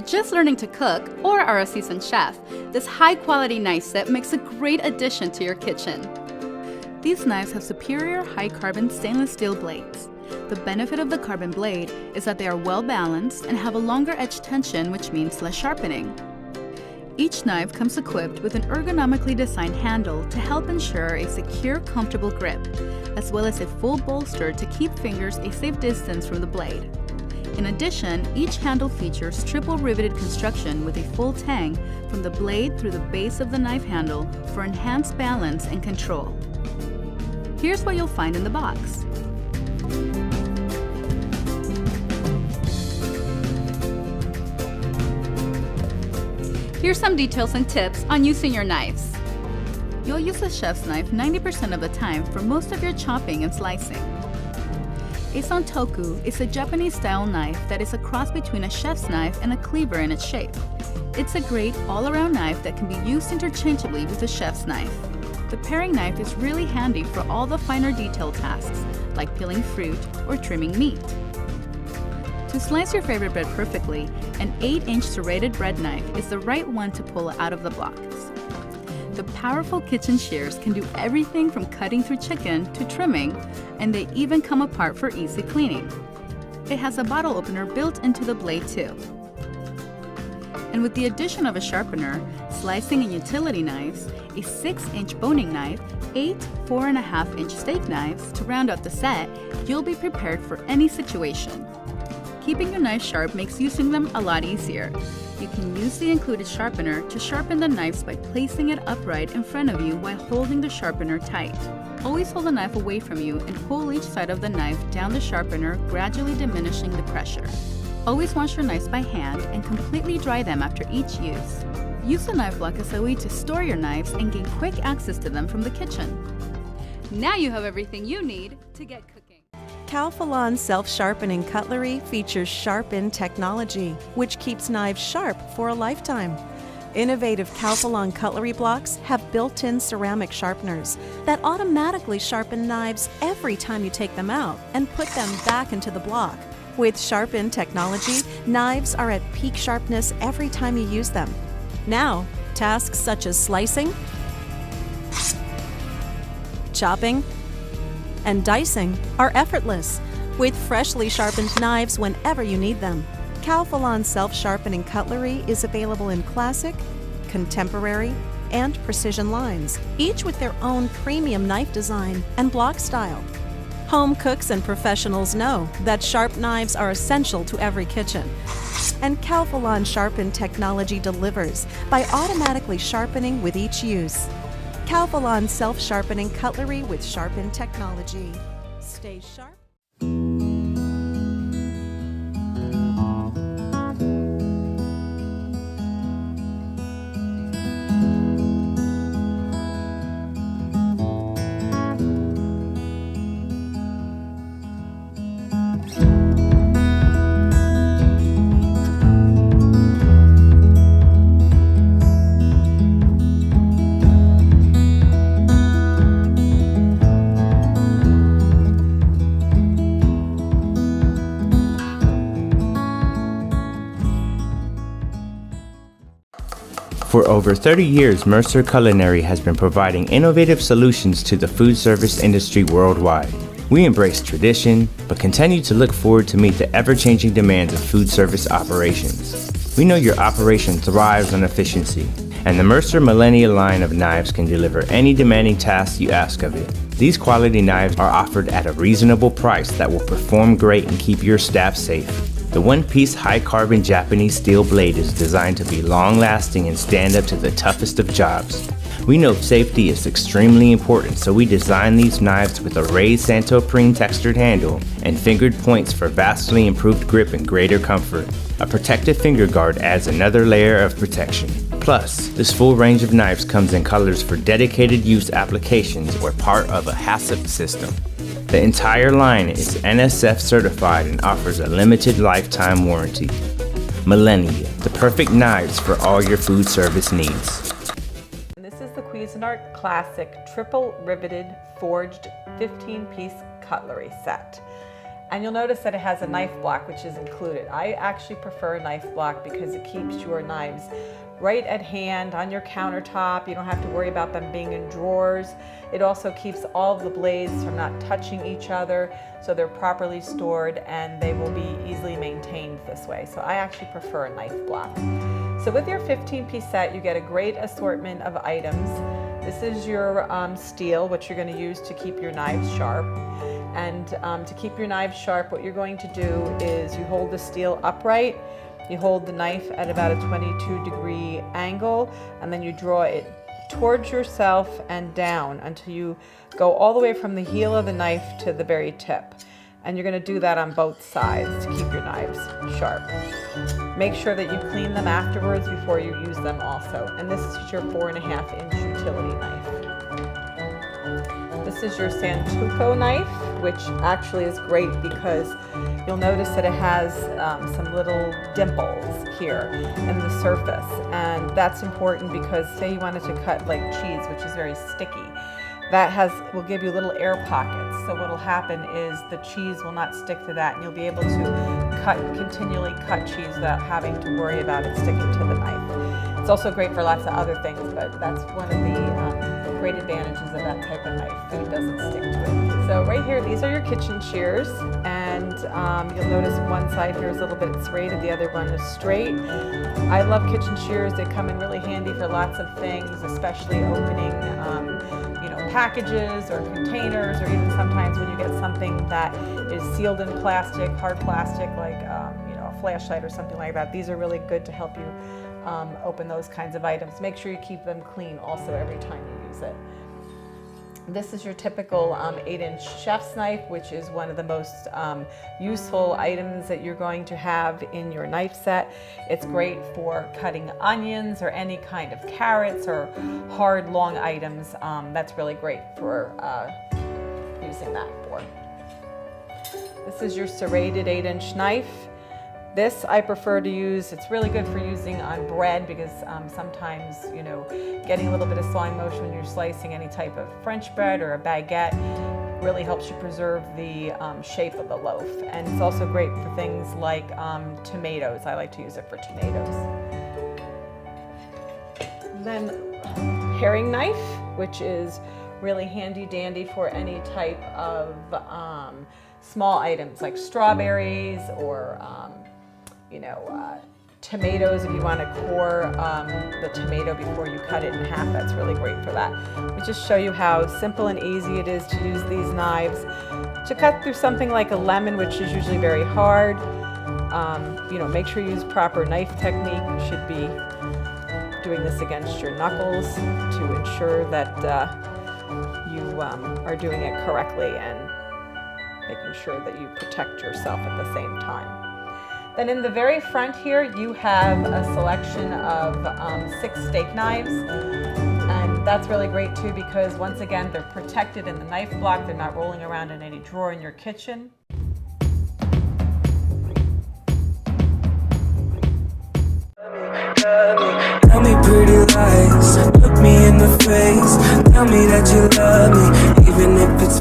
just learning to cook or are a seasoned chef, this high-quality knife set makes a great addition to your kitchen. These knives have superior high-carbon stainless steel blades. The benefit of the carbon blade is that they are well balanced and have a longer edge tension, which means less sharpening. Each knife comes equipped with an ergonomically designed handle to help ensure a secure, comfortable grip, as well as a full bolster to keep fingers a safe distance from the blade. In addition, each handle features triple riveted construction with a full tang from the blade through the base of the knife handle for enhanced balance and control. Here's what you'll find in the box. Here's some details and tips on using your knives. You'll use a chef's knife 90% of the time for most of your chopping and slicing. A santoku is a Japanese-style knife that is a cross between a chef's knife and a cleaver in its shape. It's a great all-around knife that can be used interchangeably with a chef's knife. The paring knife is really handy for all the finer detail tasks, like peeling fruit or trimming meat. To slice your favorite bread perfectly, an 8-inch serrated bread knife is the right one to pull out of the blocks. The powerful kitchen shears can do everything from cutting through chicken to trimming, and they even come apart for easy cleaning. It has a bottle opener built into the blade too. And with the addition of a sharpener, slicing and utility knives, a 6-inch boning knife, 8 4.5-inch steak knives to round out the set, you'll be prepared for any situation. Keeping your knife sharp makes using them a lot easier. You can use the included sharpener to sharpen the knives by placing it upright in front of you while holding the sharpener tight. Always hold the knife away from you and pull each side of the knife down the sharpener, gradually diminishing the pressure. Always wash your knives by hand and completely dry them after each use. Use the knife block as a way to store your knives and gain quick access to them from the kitchen. Now you have everything you need to get cooking. Calphalon self-sharpening cutlery features Sharpen technology, which keeps knives sharp for a lifetime. Innovative Calphalon cutlery blocks have built-in ceramic sharpeners that automatically sharpen knives every time you take them out and put them back into the block. With Sharpen technology, knives are at peak sharpness every time you use them. Now, tasks such as slicing, chopping, and dicing are effortless, with freshly sharpened knives whenever you need them. Calphalon self-sharpening cutlery is available in classic, contemporary, and precision lines, each with their own premium knife design and block style. Home cooks and professionals know that sharp knives are essential to every kitchen, and Calphalon Sharpen technology delivers by automatically sharpening with each use. Calphalon self-sharpening cutlery with Sharpen technology. Stay sharp. For over 30 years, Mercer Culinary has been providing innovative solutions to the food service industry worldwide. We embrace tradition, but continue to look forward to meet the ever-changing demands of food service operations. We know your operation thrives on efficiency, and the Mercer Millennia line of knives can deliver any demanding task you ask of it. These quality knives are offered at a reasonable price that will perform great and keep your staff safe. The one-piece high-carbon Japanese steel blade is designed to be long-lasting and stand up to the toughest of jobs. We know safety is extremely important, so we designed these knives with a raised Santoprene textured handle and fingered points for vastly improved grip and greater comfort. A protective finger guard adds another layer of protection. Plus, this full range of knives comes in colors for dedicated use applications or part of a HACCP system. The entire line is NSF certified and offers a limited lifetime warranty. Millennia, the perfect knives for all your food service needs. This is the Cuisinart Classic Triple Riveted Forged 15-piece cutlery set. And you'll notice that it has a knife block, which is included. I actually prefer a knife block because it keeps your knives right at hand on your countertop. You don't have to worry about them being in drawers. It also keeps all of the blades from not touching each other, so they're properly stored and they will be easily maintained this way. So I actually prefer a knife block. So with your 15-piece set, you get a great assortment of items. This is your steel, which you're going to use to keep your knives sharp. And to keep your knives sharp, what you're going to do is you hold the steel upright, you hold the knife at about a 22-degree angle, and then you draw it towards yourself and down until you go all the way from the heel of the knife to the very tip. And you're going to do that on both sides to keep your knives sharp. Make sure that you clean them afterwards before you use them also. And this is your 4.5-inch utility knife. This is your Santoku knife, which actually is great because you'll notice that it has some little dimples here in the surface. And that's important because say you wanted to cut like cheese, which is very sticky, that will give you little air pockets. So what will happen is the cheese will not stick to that, and you'll be able to continually cut cheese without having to worry about it sticking to the knife. It's also great for lots of other things, but that's one of the great advantages of that type of knife. Food doesn't stick to it. So right here, these are your kitchen shears, and you'll notice one side here is a little bit serrated, the other one is straight. I love kitchen shears. They come in really handy for lots of things, especially opening packages or containers, or even sometimes when you get something that is sealed in plastic, hard plastic, like a flashlight or something like that. These are really good to help you open those kinds of items. Make sure you keep them clean also every time you use it. This is your typical 8-inch chef's knife, which is one of the most useful items that you're going to have in your knife set. It's great for cutting onions or any kind of carrots or hard, long items. That's really great for using that for. This is your serrated 8-inch knife. This I prefer to use. It's really good for using on bread because sometimes, getting a little bit of sawing motion when you're slicing any type of French bread or a baguette really helps you preserve the shape of the loaf. And it's also great for things like tomatoes. I like to use it for tomatoes. And then paring knife, which is really handy dandy for any type of small items like strawberries or tomatoes. If you want to core the tomato before you cut it in half, that's really great for that. Let me just show you how simple and easy it is to use these knives to cut through something like a lemon, which is usually very hard. Make sure you use proper knife technique. You should be doing this against your knuckles to ensure that you are doing it correctly and making sure that you protect yourself at the same time. Then in the very front here, you have a selection of 6 steak knives. And that's really great too because once again, they're protected in the knife block. They're not rolling around in any drawer in your kitchen. Tell me pretty lies, look me in the face. Tell me that you love me, even if it's